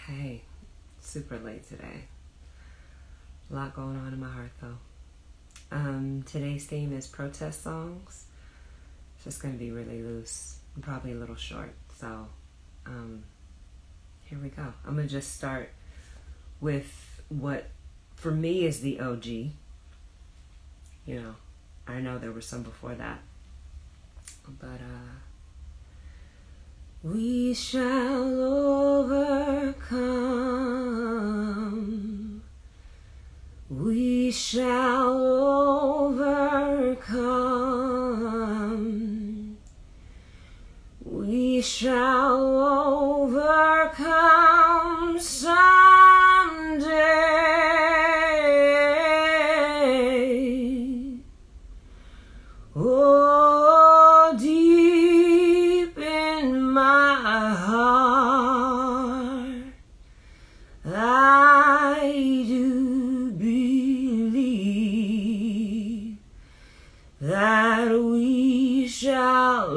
Hey, super late today. A lot going on in my heart though. Today's theme is protest songs. It's just going to be really loose and probably a little short. So, here we go. I'm going to just start with what for me is the OG. You know, I know there were some before that. But, we shall overcome. We shall overcome. We shall overcome someday. Oh, deep in my heart, I do believe that we shall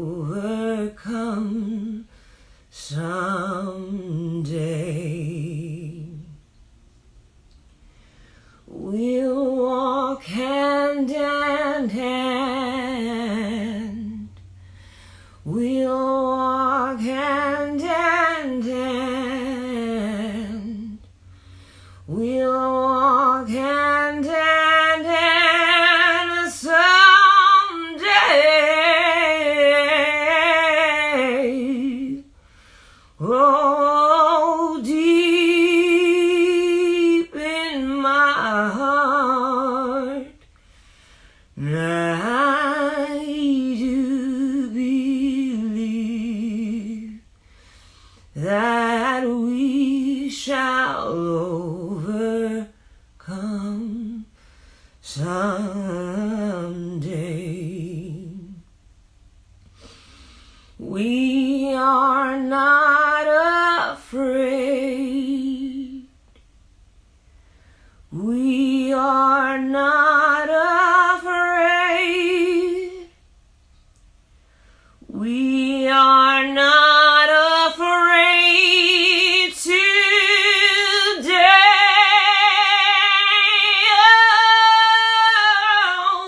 overcome someday. We'll walk hand in hand. We'll walk hand in hand. We'll walk hand in hand someday. Oh, deep in my heart, I do believe that we shall overcome someday. We are not afraid. We are not afraid. We are not afraid today.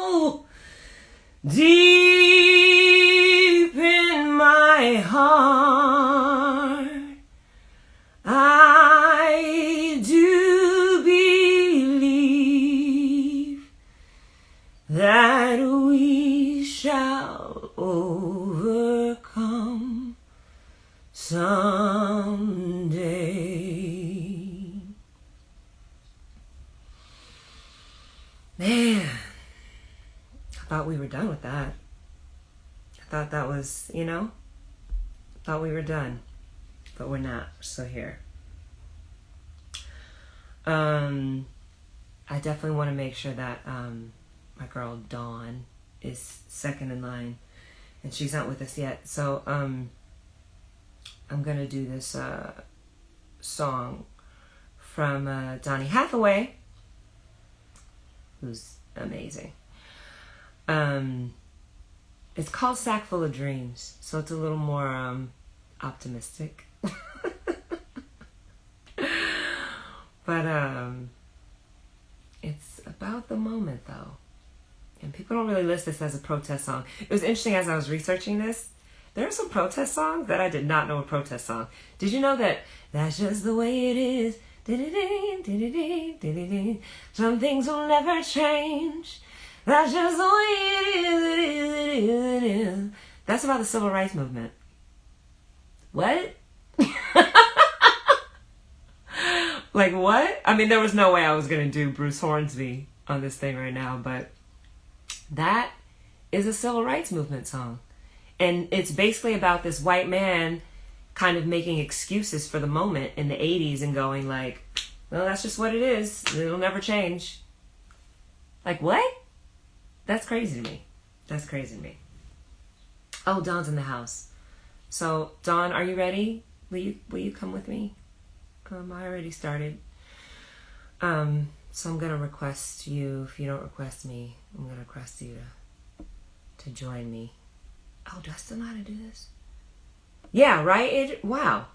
Oh, deep in my heart, I do believe that we shall overcome someday. Man, I thought we were done with that. I thought that was, thought we were done. But we're not. We're still here. I definitely want to make sure that my girl Dawn is second in line, and she's not with us yet. So I'm gonna do this song from Donny Hathaway, who's amazing. It's called Sack Full of Dreams, so it's a little more optimistic. But it's about the moment though. And people don't really list this as a protest song. It was interesting as I was researching this. There are some protest songs that I did not know were protest songs. Did you know that that's just the way it is? Some things will never change. That's just the way it is. That's about the civil rights movement. What? Like what? I mean, there was no way I was going to do Bruce Hornsby on this thing right now, but that is a civil rights movement song. And it's basically about this white man kind of making excuses for the moment in the 80s and going like, well, that's just what it is. It'll never change. Like what? That's crazy to me. That's crazy to me. Oh, Dawn's in the house. So, Dawn, are you ready? Will you come with me? I already started. So I'm gonna request you. If you don't request me, I'm gonna request you to join me. Oh, do I still know how to do this? Yeah, right? Wow.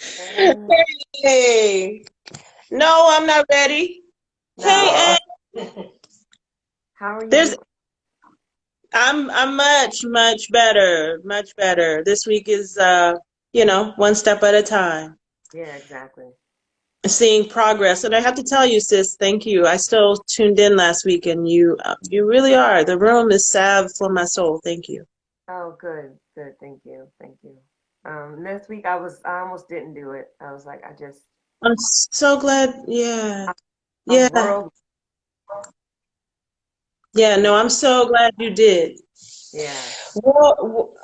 Hey. Hey, no, I'm not ready. No. Hey, How are there's you? I'm much better, much better. This week is one step at a time. Yeah, exactly. Seeing progress, and I have to tell you, sis, thank you. I still tuned in last week, and you really are. The room is salve for my soul. Thank you. Oh, good, good. Thank you, thank you. This week I almost didn't do it. I was like, I'm so glad. Yeah, a yeah, world. yeah. Yeah, No, I'm so glad you did. yeah, Well,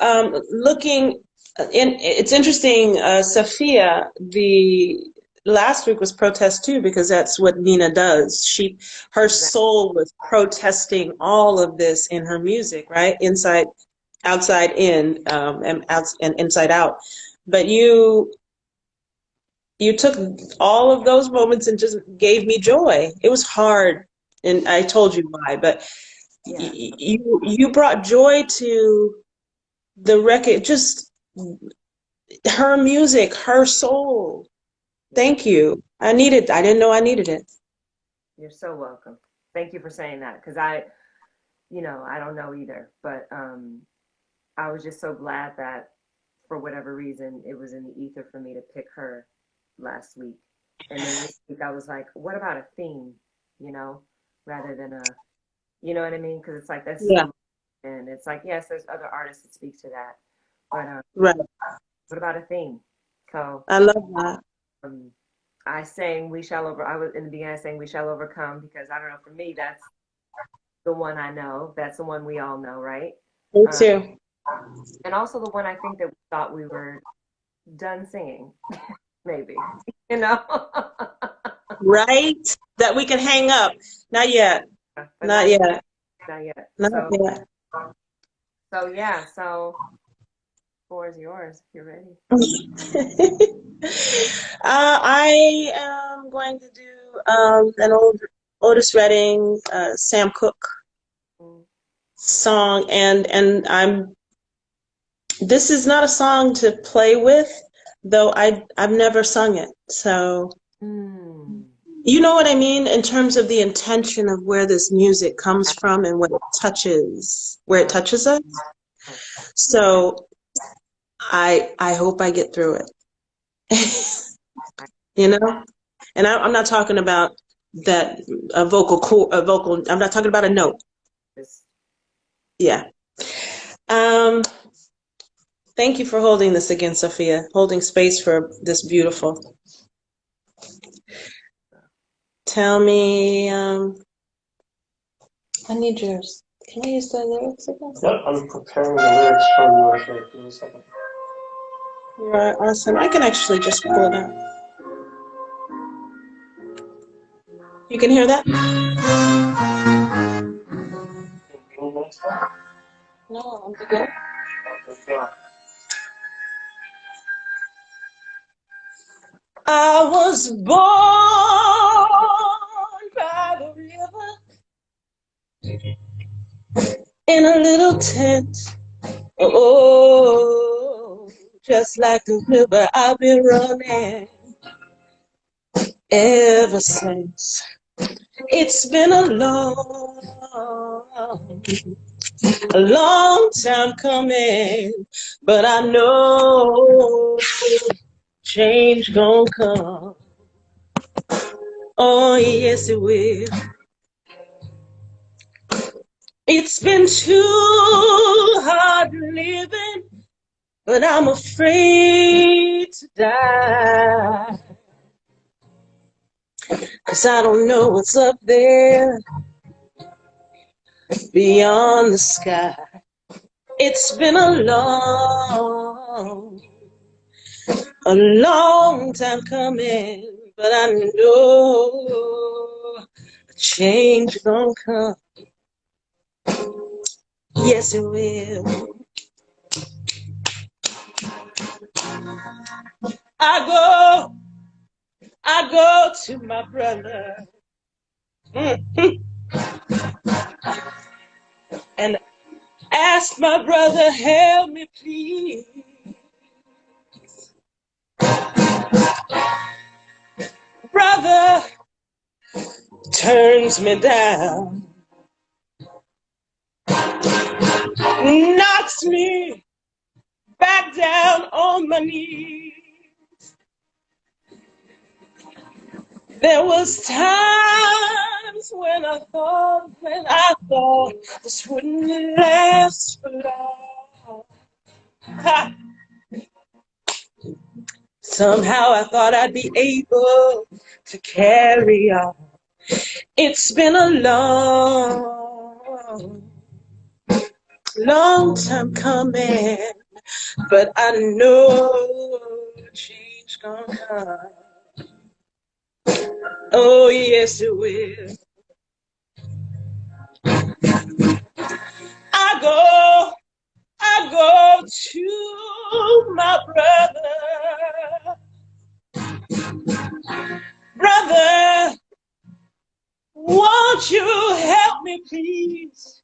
looking it's interesting. Sophia, the last week was protest too because that's what Nina does. Her exactly. soul was protesting all of this in her music, right? Inside, outside in, and inside out. But you took all of those moments and just gave me joy. It was hard, and I told you why, but Yeah, you brought joy to the record, just her music, her soul. yeah. Thank you. I didn't know I needed it. You're so welcome. Thank you for saying that because I don't know either, but I was just so glad that for whatever reason it was in the ether for me to pick her last week, and then this week I was like, what about a theme, you know, rather than you know what I mean? Because it's like this is Yeah, the and it's like yes, there's other artists that speak to that, but right. what about a theme? So I love that. um, I sang "We Shall Over." I was in the beginning saying "We Shall Overcome" because I don't know. For me, that's the one I know. That's the one we all know, right? Me Uh, too. and also the one I think that we thought we were done singing, maybe. You know, Right? That we can hang up. Not yet. but Not not yet, yet. not yet. Not yet. So yeah. So floor is yours if you're ready. I am going to do an old Otis Redding, Sam Cooke Mm. song, and this is not a song to play with, though I've never sung it. So Mm. you know what I mean in terms of the intention of where this music comes from and what it touches, where it Yes. touches us. So I hope I get through it. You know? And I'm not talking about that a vocal. I'm not talking about a note. Just Yeah. Um, Thank you for holding this again, Sophia. Holding space for this beautiful. Tell me, I need yours. Can I use the lyrics again? Yep, I'm preparing the lyrics for yours right in a second. You are awesome. I can actually just pull it out. You can hear that? No, I'm good. I was born by the river in a little tent. Oh, just like the river I've been running ever since. It's been a long time coming, but I know change gonna come. Oh, yes, it will. It's been too hard living, but I'm afraid to die. 'Cause I don't know what's up there beyond the sky. It's been a long time coming, but I know a change gonna come. Yes, it will. I go, I go to my brother and ask my brother, help me please. brother turns me down, knocks me back down on my knees. There was times when I thought this wouldn't last for long. Ha! Somehow I thought I'd be able to carry on. It's been a long time coming, but I know change gonna come. Oh, yes, it will. I go to my brother. Brother, won't you help me, please?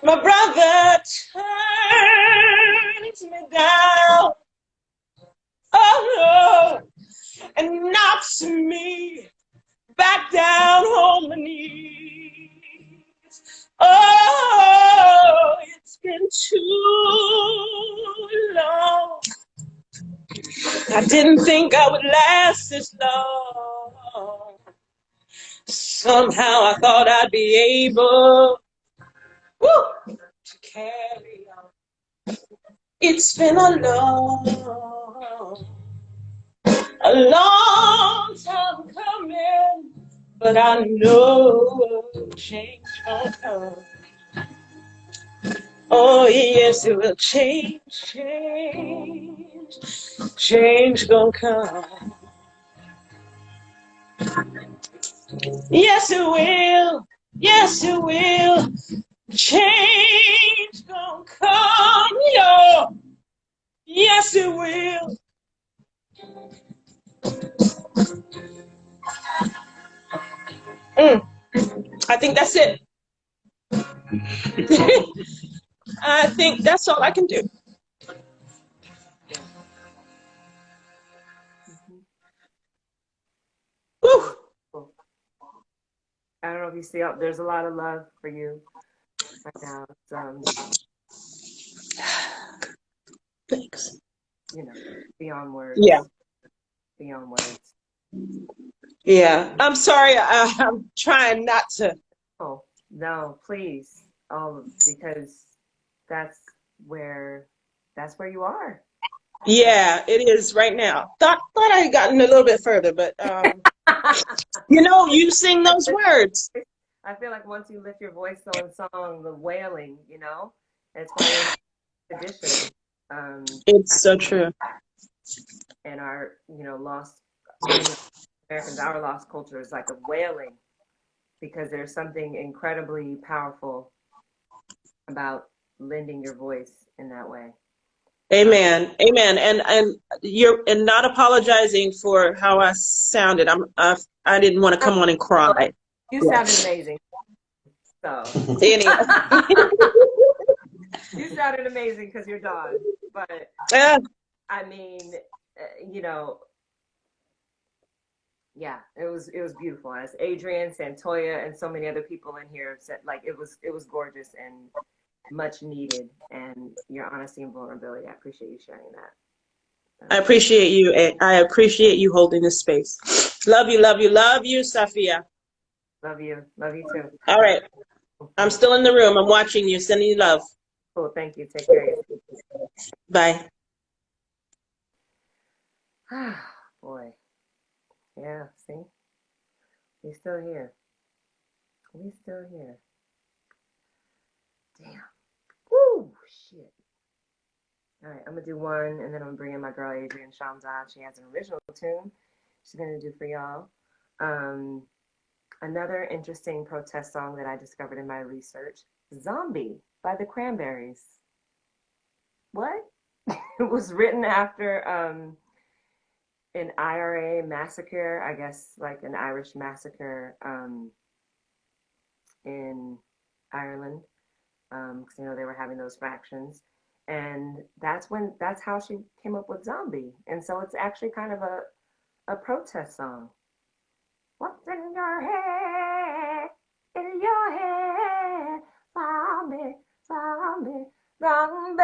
My brother turns me down, oh no, and knocks me back down on my knees. Oh, it's been too long. I didn't think I would last this long. Somehow I thought I'd be able, woo, to carry on. It's been a long time coming, but I know change gonna come. Oh, yes, it will change gonna come. Yes, it will, change gonna come, yo. Yes, it will. I think that's it. I think that's all I can do. Whew. I don't know if you see, there's a lot of love for you right now. Thanks. You know, beyond words. Yeah. Beyond words. Yeah. I'm sorry. I'm trying not to. Oh, no, please. Oh, because that's where you are. Yeah, it is right now. Thought I had gotten a little bit further, but you sing those words. I feel like once you lift your voice so in song, the wailing, it's why we're tradition. It's so true. And our, lost, many Americans, our lost culture is like a wailing, because there's something incredibly powerful about lending your voice in that way. Amen. Amen. And you're not apologizing for how I sounded. I didn't want to come on and cry. You sounded amazing. So Anyway. You sounded amazing because you're Dawn. But I mean, yeah, it was beautiful. As Adrian, Santoya, and so many other people in here said, like, it was gorgeous and much needed. And your honesty and vulnerability, I appreciate you sharing that. I appreciate you. I appreciate you holding this space. Love you, love you, love you, Safia. Love you too. All right, I'm still in the room. I'm watching you. Sending you love. Cool. Thank you. Take care. Bye. Boy. Yeah, see? We're still here. Damn. Woo! Shit. All right, I'm going to do one, and then I'm going to bring in my girl, Adrienne Shamzad. She has an original tune she's going to do for y'all. Another interesting protest song that I discovered in my research, Zombie by the Cranberries. What? It was written after an IRA massacre, I guess, like an Irish massacre in Ireland, because they were having those factions, And that's how she came up with Zombie. And so it's actually kind of a protest song. What's in your head? In your head, zombie, zombie, zombie.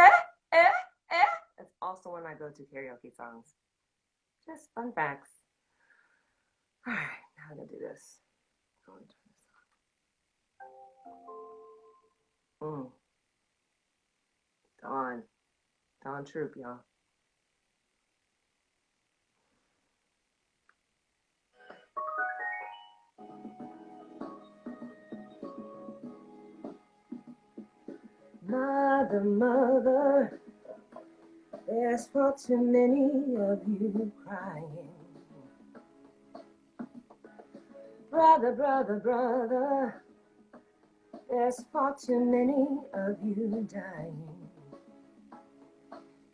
Eh, eh. That's also one of my go-to karaoke songs. Just fun facts. All right, now I'm gonna do this. Go and turn this on. Dawn Troop, y'all. Mother, mother, there's far too many of you crying. Brother, brother, brother, there's far too many of you dying.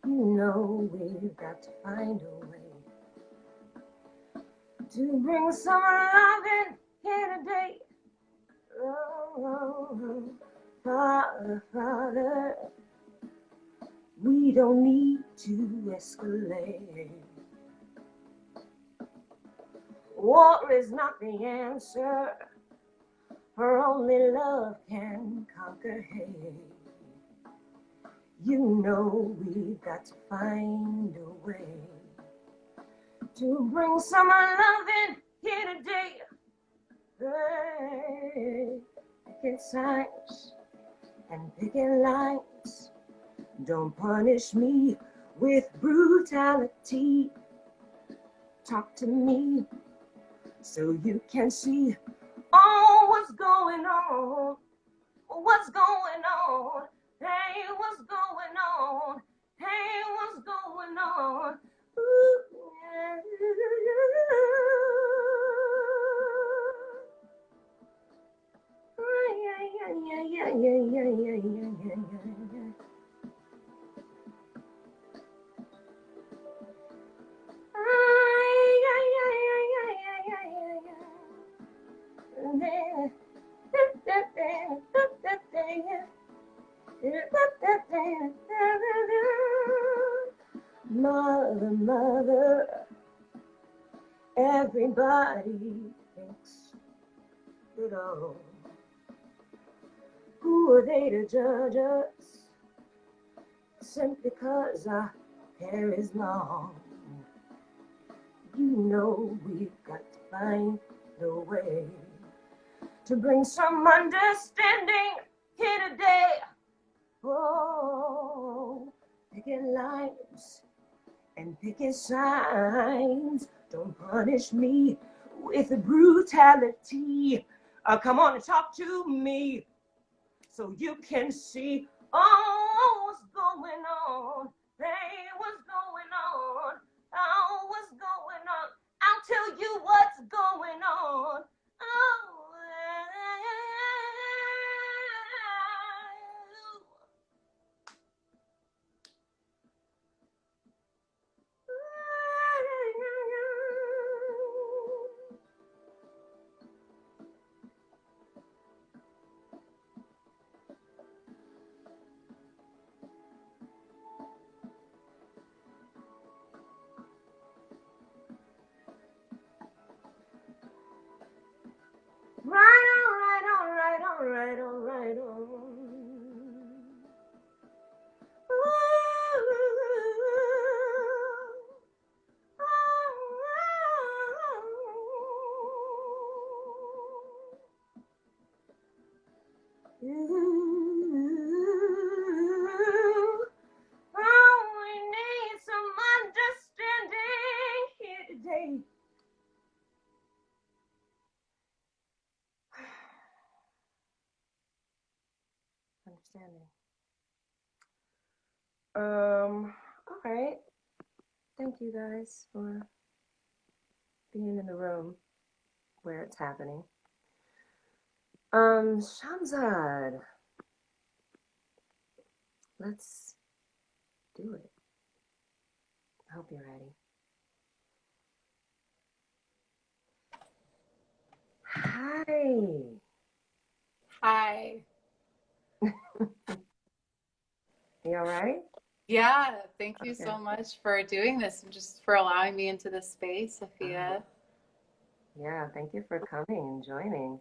You know we've got to find a way to bring some loving here today. Oh, Father, Father, we don't need to escalate. War is not the answer, for only love can conquer hate. You know we've got to find a way to bring some loving here today. Hey, picking sides and picking lines. Don't punish me with brutality. Talk to me so you can see what's going on. What's going on? Hey, what's going on? Hey, what's going on? Ooh, yeah. Mother, mother, everybody thinks it all. Who are they to judge us simply because our hair is long? You know we've got to find a way to bring some understanding here today. Oh, picking lines and picking signs. Don't punish me with brutality. Come on and talk to me so you can see what's going on. Hey, what's going on? Oh, what's going on? I'll tell you what's going on. Oh, right on. We need some understanding here today. Understanding. All right. Thank you guys for being in the room where it's happening. Shamzad, let's do it. I hope you're ready. Hi. Hi. You all right? Yeah, thank you Okay. so much for doing this and just for allowing me into this space, Uh, Sophia. yeah, thank you for coming and joining.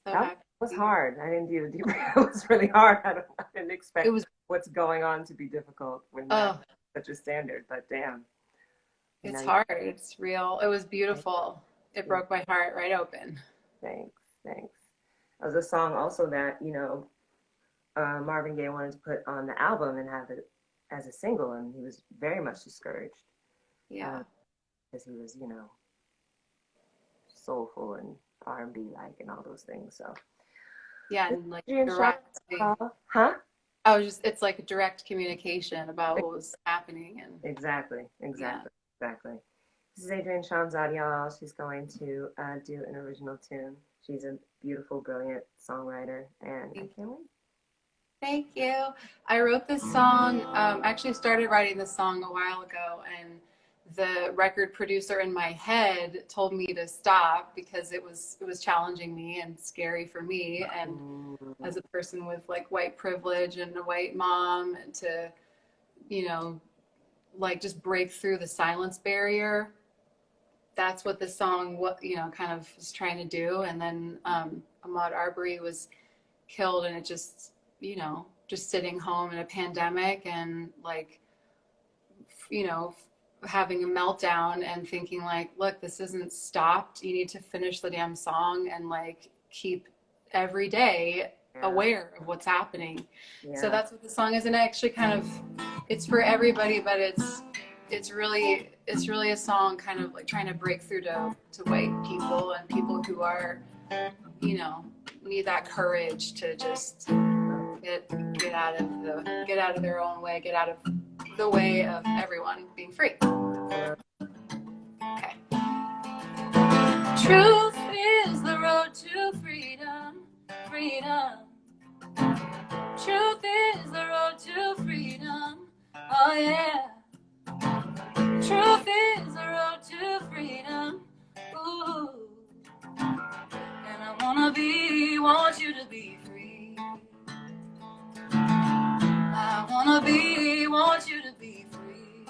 So That happy was to be here. hard. I didn't do it was really hard. I didn't It expect was, what's going on to be difficult when that's oh, such a standard, but damn. And now it's you hard. It's real. It was thank beautiful. It you. broke my heart right open. Thanks, thanks. It was a song also that, Marvin Gaye wanted to put on the album and have it as a single, and he was very much discouraged Yeah. because he was, soulful and R&B like and all those things. So, Yeah. And like Adrian Shaw, directly, huh? it's like direct communication about what was happening. And Exactly, yeah. exactly, exactly. This is Adrienne Shamzad, y'all. She's going to do an original tune. She's a beautiful, brilliant songwriter, and I can't wait. Thank you. I wrote this song, actually started writing this song a while ago, and the record producer in my head told me to stop because it was challenging me and scary for me, and Mm, as a person with like white privilege and a white mom to, you know, like just break through the silence barrier. That's what this song, what, kind of was trying to do. And then Ahmaud Arbery was killed, and it just, just sitting home in a pandemic and like, you know, having a meltdown and thinking like, look, this isn't stopped. You need to finish the damn song and like keep every day yeah, aware of what's happening. So yeah, that's what the song is. And actually kind of, it's for everybody, but it's really a song kind of like trying to break through to white people and people who are, you know, need that courage to just get out of their own way, get out of the way of everyone being free. Okay. Truth is the road to freedom, freedom. Truth is the road to freedom. Oh yeah. Truth is the road to freedom. Ooh. And I want you to be free. Want you to be free.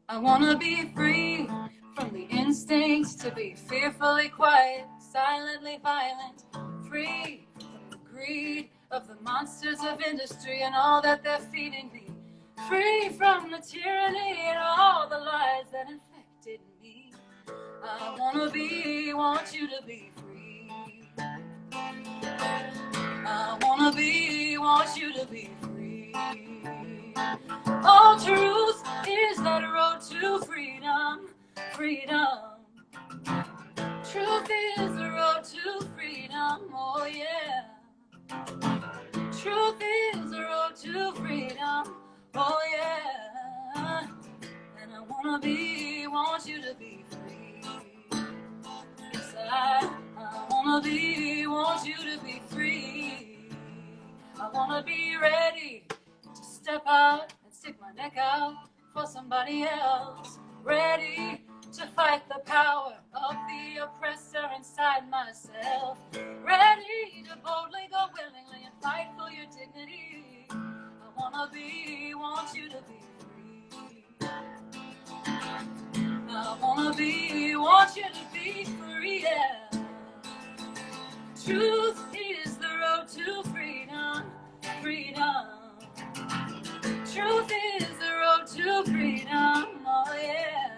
I wanna be free from the instincts to be fearfully quiet, silently violent, free from the greed of the monsters of industry and all that they're feeding me, free from the tyranny and all the lies that infected me. I want you to be free. Want you to be free. All truth is that road to freedom, freedom. Truth is the road to freedom, oh yeah. Truth is the road to freedom, oh yeah. And I want you to be free. Yes, I want you to be free. I wanna be ready to step out and stick my neck out for somebody else. Ready to fight the power of the oppressor inside myself. Ready to boldly go willingly and fight for your dignity. Want you to be free. Want you to be free, yeah. Truth is the road to freedom, freedom. Truth is the road to freedom, oh yeah.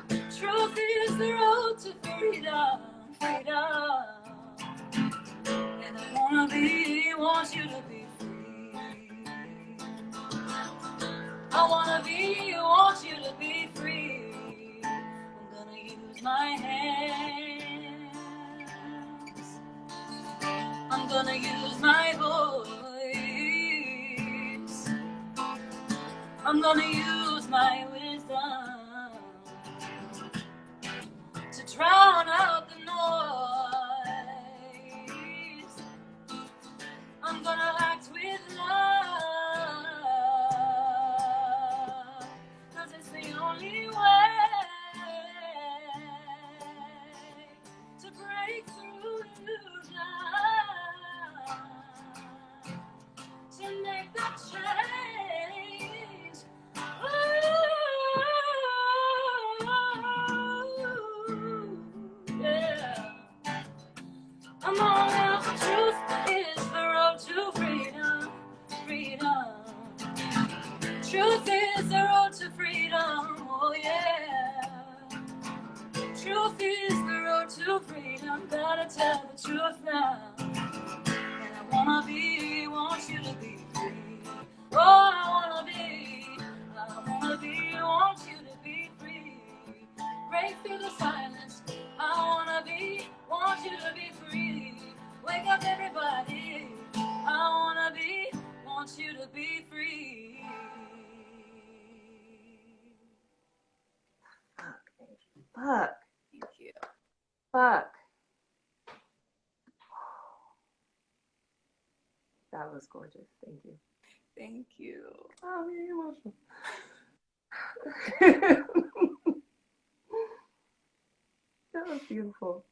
Truth is the road to freedom, freedom. And I want you to be free. Want you to be free. I'm gonna use my hands. I'm gonna use my voice. I'm gonna use my wisdom to drown out the noise. I'm gonna act with love, 'cause it's the only way to break through illusion, to make that change. to freedom, gotta tell the truth now. And I want you to be free. Oh, I wanna be, want you to be free. Break through the silence. I want you to be free. Wake up, everybody. I want you to be free. Fuck. Thank you. Fuck. That was gorgeous. Thank you. Thank you. Oh, I'm emotional. That was beautiful.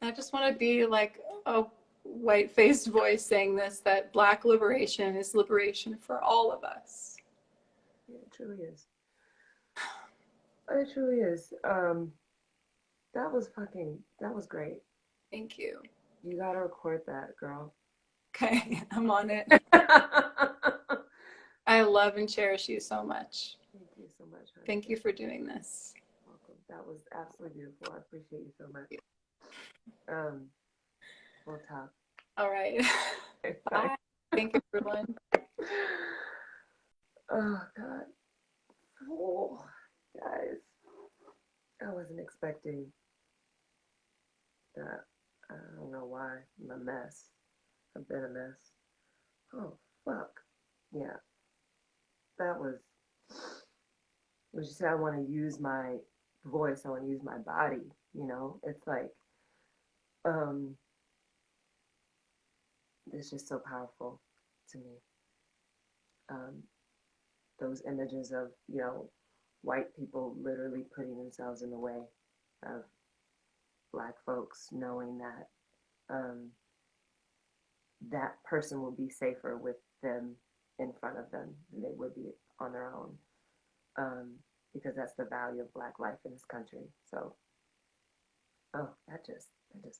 I just want to be like a white-faced voice saying this, that Black liberation is liberation for all of us. Yeah, it truly is. It truly is. That was great. Thank you. You gotta record that, girl. Okay, I'm on it. I love and cherish you so much. Thank you so much. Honey. Thank you for doing this. Welcome. That was absolutely beautiful. I appreciate you so much. We'll talk. All right. Bye. Thank you, everyone. Oh, God. Oh, guys. I wasn't expecting that. I don't know why. I'm a mess. I've been a mess. Oh, fuck. Yeah. That was, when you say I want to use my voice, I want to use my body, you know? It's like, it's just so powerful to me. Those images of, you know, white people literally putting themselves in the way of Black folks, knowing that that person will be safer with them in front of them than they would be on their own, because that's the value of Black life in this country. So, oh, that just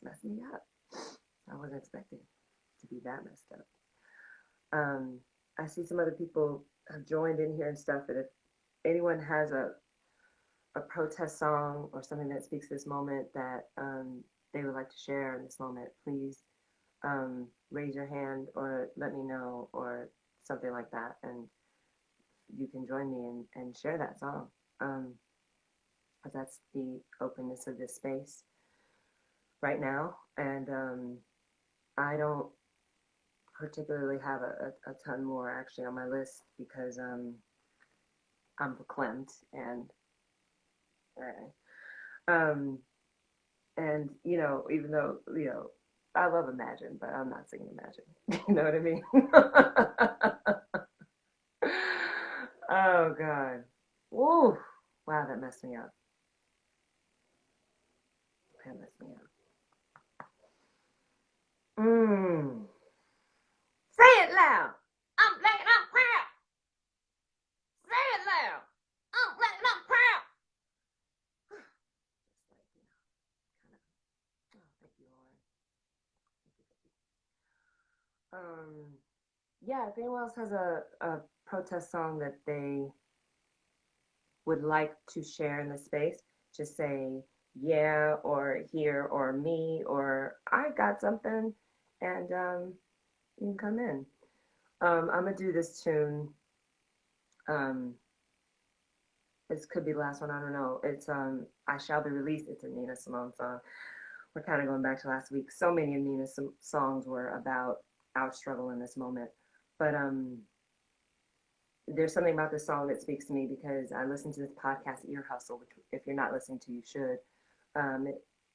messed me up. I wasn't expecting to be that messed up. I see some other people have joined in here and stuff, but if anyone has a protest song or something that speaks to this moment that they would like to share in this moment, please raise your hand or let me know or something like that, and you can join me and share that song. Because that's the openness of this space right now. And I don't particularly have a ton more actually on my list because I'm verklempt and and you know, even though, you know, I love Imagine, but I'm not singing Imagine. You know what I mean? Oh God. Woo. Wow, that messed me up. That messed me up. Say it loud. I'm black and I'm proud. Say it loud. I'm black and I'm proud. Thank you, Lauren. Yeah, if anyone else has a protest song that they would like to share in the space, just say yeah or here or me or I got something, and you can come in. I'm gonna do this tune. This could be the last one. I don't know. It's I Shall Be Released. It's a Nina Simone song. We're kind of going back to last week. So many of Nina's songs were about our struggle in this moment, but there's something about this song that speaks to me because I listened to this podcast, Ear Hustle, which if you're not listening to, you should.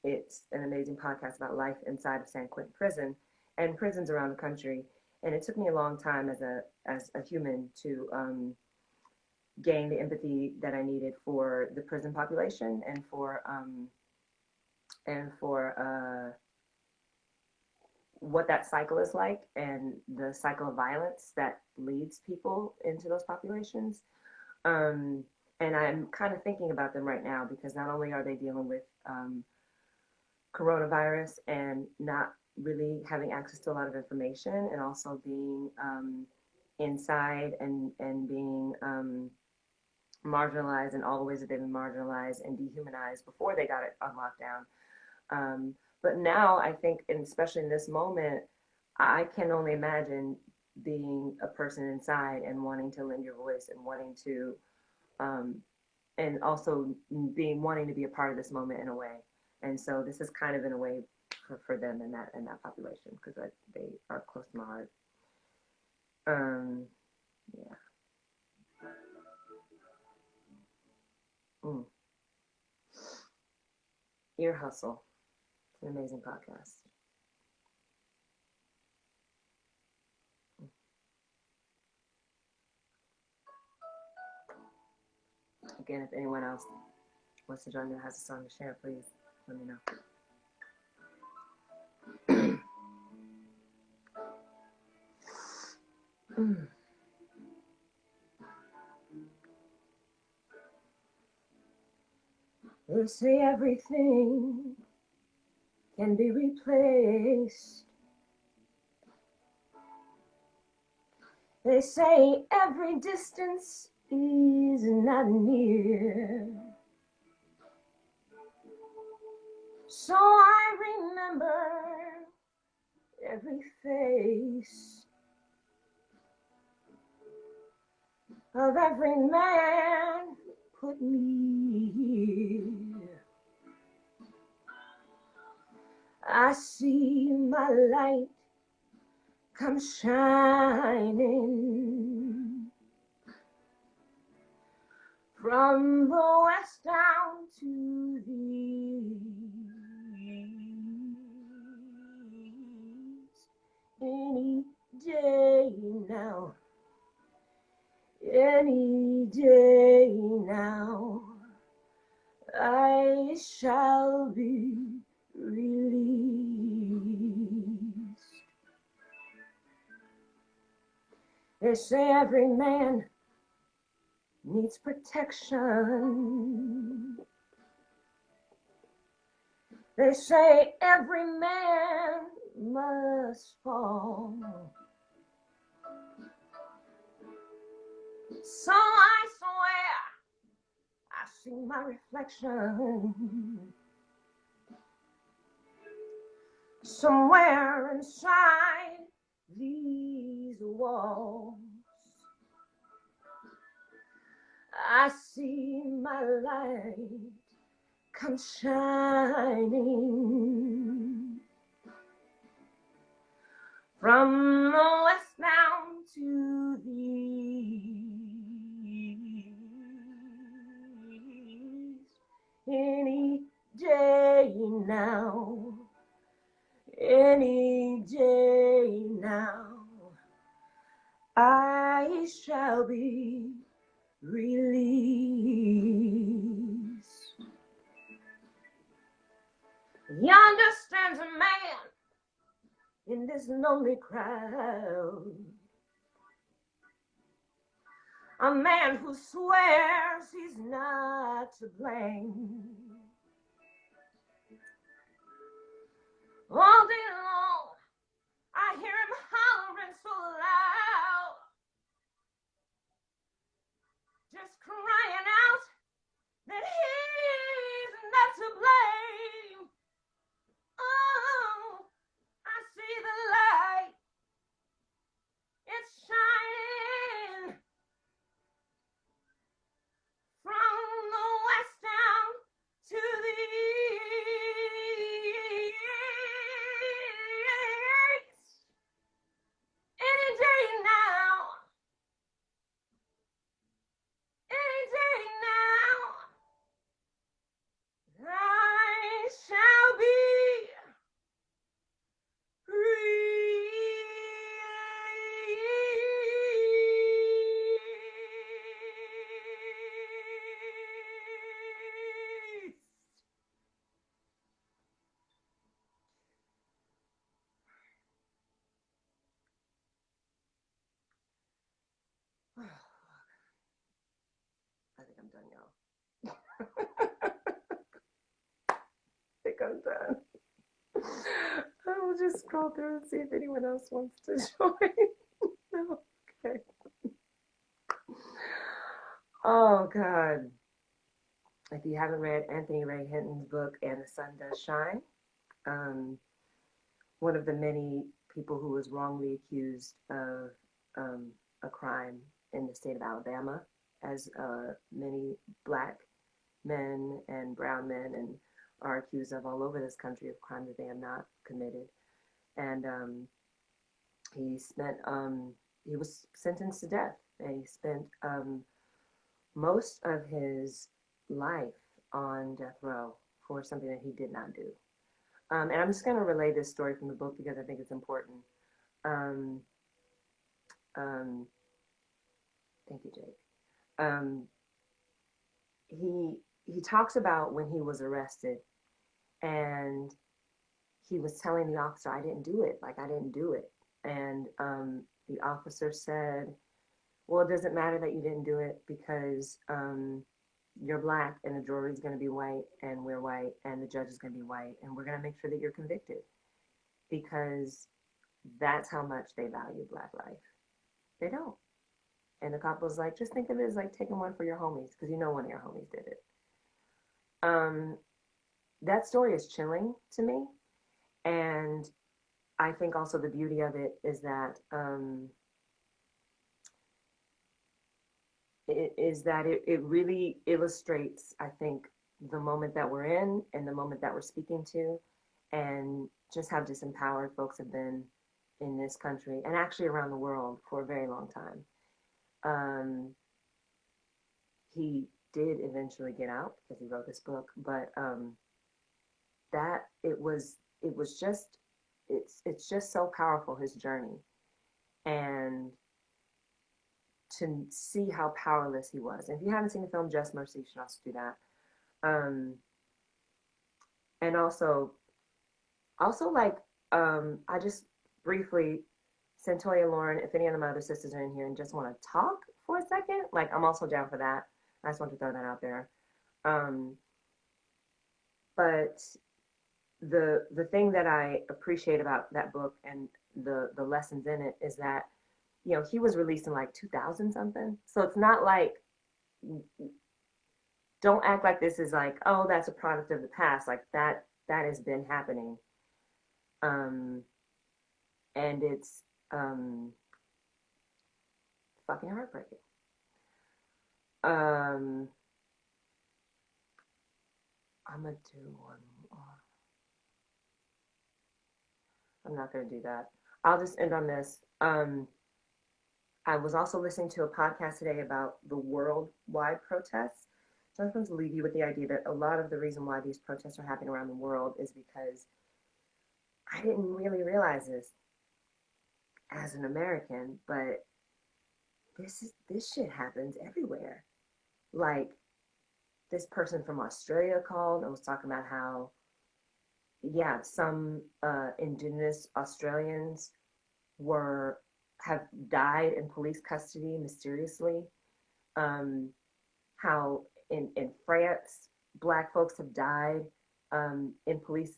It's an amazing podcast about life inside of San Quentin prison and prisons around the country. And it took me a long time as a human to gain the empathy that I needed for the prison population and for what that cycle is like and the cycle of violence that leads people into those populations. And I'm kind of thinking about them right now because not only are they dealing with coronavirus and not really having access to a lot of information and also being inside and being marginalized in all the ways that they've been marginalized and dehumanized before they got it on lockdown. But now I think, and especially in this moment, I can only imagine being a person inside and wanting to lend your voice and wanting to, um, and also being wanting to be a part of this moment in a way. And so this is kind of in a way for them in that population because they are close to my heart. Yeah. Mm. Ear Hustle. It's an amazing podcast. Again, if anyone else wants to join me or has a song to share, please let me know. They say everything can be replaced. They say every distance is not near. So I remember every face of every man who put me here. I see my light come shining from the west down to the east. Any day now, any day now, I shall be released. They say every man needs protection. They say every man must fall. So I swear I see my reflection somewhere inside these walls. I see my light come shining from the west down to the east. Any day now, any day now, I shall be released. Yonder stands a man in this lonely crowd, a man who swears he's not to blame. All day long, I hear him hollering so loud, just crying out that he's not to blame. Oh, I see the light, it's shining from the west down to the east. Any day now, any day now, I shall be released. I think I'm done, y'all. I think I'm done. I will just scroll through and see if anyone else wants to join. No, okay. Oh God. If you haven't read Anthony Ray Hinton's book And the Sun Does Shine, um, one of the many people who was wrongly accused of um, a crime in the state of Alabama, as many black men and brown men and are accused of all over this country of crimes that they have not committed. And he spent he was sentenced to death, and he spent most of his life on death row for something that he did not do. And I'm just going to relay this story from the book because I think it's important. Um, um, Thank you, Jake. Um, he he talks about when he was arrested, and he was telling the officer, "I didn't do it. Like I didn't do it." And the officer said, "Well, it doesn't matter that you didn't do it because you're black, and the jury is going to be white, and we're white, and the judge is going to be white, and we're going to make sure that you're convicted because that's how much they value black life. They don't." And the cop was like, "Just think of it as like taking one for your homies because you know one of your homies did it." Um, that story is chilling to me, and I think also the beauty of it is that it really illustrates, I think, the moment that we're in and the moment that we're speaking to, and just how disempowered folks have been in this country and actually around the world for a very long time. Um, he did eventually get out because he wrote this book, but that it was just it's just so powerful, his journey, and to see how powerless he was. And if you haven't seen the film Just Mercy, you should also do that. Um, and also like I just briefly, Santoya, Lauren, if any of my other sisters are in here and just want to talk for a second, like I'm also down for that. I just want to throw that out there. Um, but the thing that I appreciate about that book and the lessons in it is that he was released in like 2000 something, so it's not like, don't act like this is like, oh, that's a product of the past. Like that has been happening, um, and it's fucking heartbreaking. Um, I'm gonna do one more. I'm not gonna do that. I'll just end on this. I was also listening to a podcast today about the worldwide protests. So I just want to leave you with the idea that a lot of the reason why these protests are happening around the world is because I didn't really realize this as an American, but this shit happens everywhere. Like, this person from Australia called and was talking about how, yeah, some indigenous Australians were have died in police custody mysteriously. Um, how in France, black folks have died in police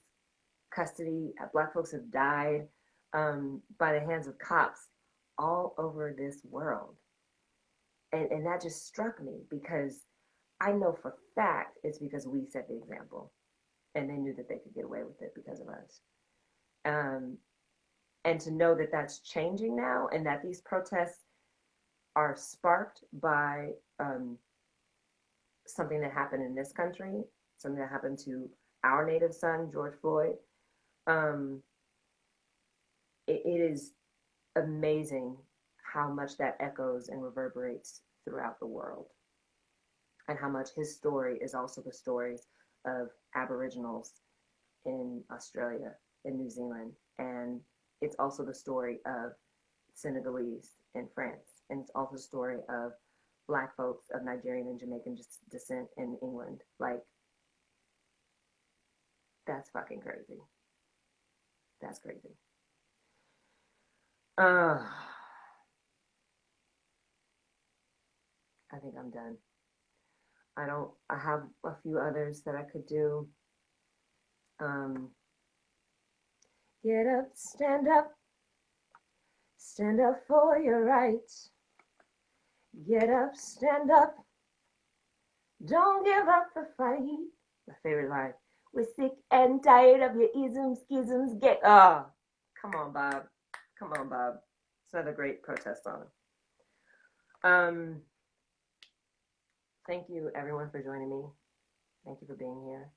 custody. Black folks have died by the hands of cops all over this world. And that just struck me because I know for fact it's because we set the example and they knew that they could get away with it because of us. Um, and to know that that's changing now and that these protests are sparked by something that happened in this country, something that happened to our native son, George Floyd, um, it is amazing how much that echoes and reverberates throughout the world, and how much his story is also the stories of Aboriginals in Australia and New Zealand. And it's also the story of Senegalese in France. And it's also the story of Black folks of Nigerian and Jamaican descent in England. Like, that's fucking crazy. That's crazy. Uh, I think I'm done. I have a few others that I could do. Um, Get up, stand up for your rights. Get up, stand up, Don't give up the fight. My favorite line. We're sick and tired of your isms, schisms. Get come on, Bob. Come on, Bob. It's another great protest song. Thank you, everyone, for joining me. Thank you for being here.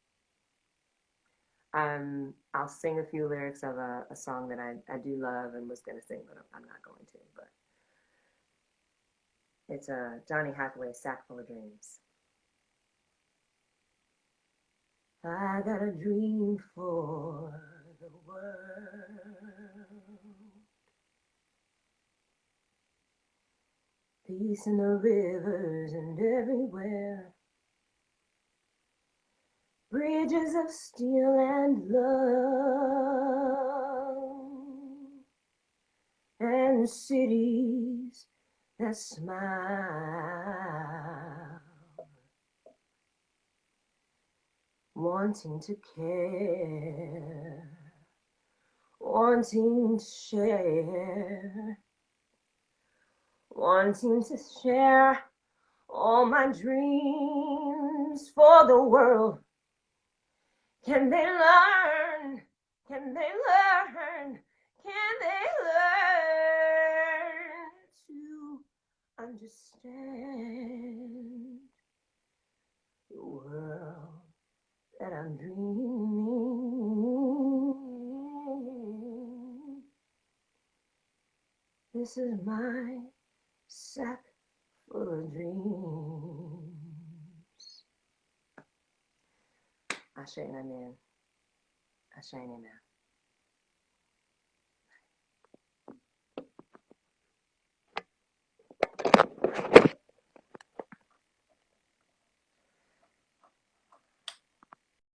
I'll sing a few lyrics of a song that I do love and was going to sing, but I'm not going to. But it's Johnny Hathaway, Sack Full of Dreams. I got a dream for the world. Peace in the rivers and everywhere. Bridges of steel and love. And cities that smile. Wanting to care. Wanting to share. Wanting to share all my dreams for the world. Can they learn? Can they learn? Can they learn to understand the world that I'm dreaming? This is my sack full of dreams. Ashe and Amen. Ashe and Amen.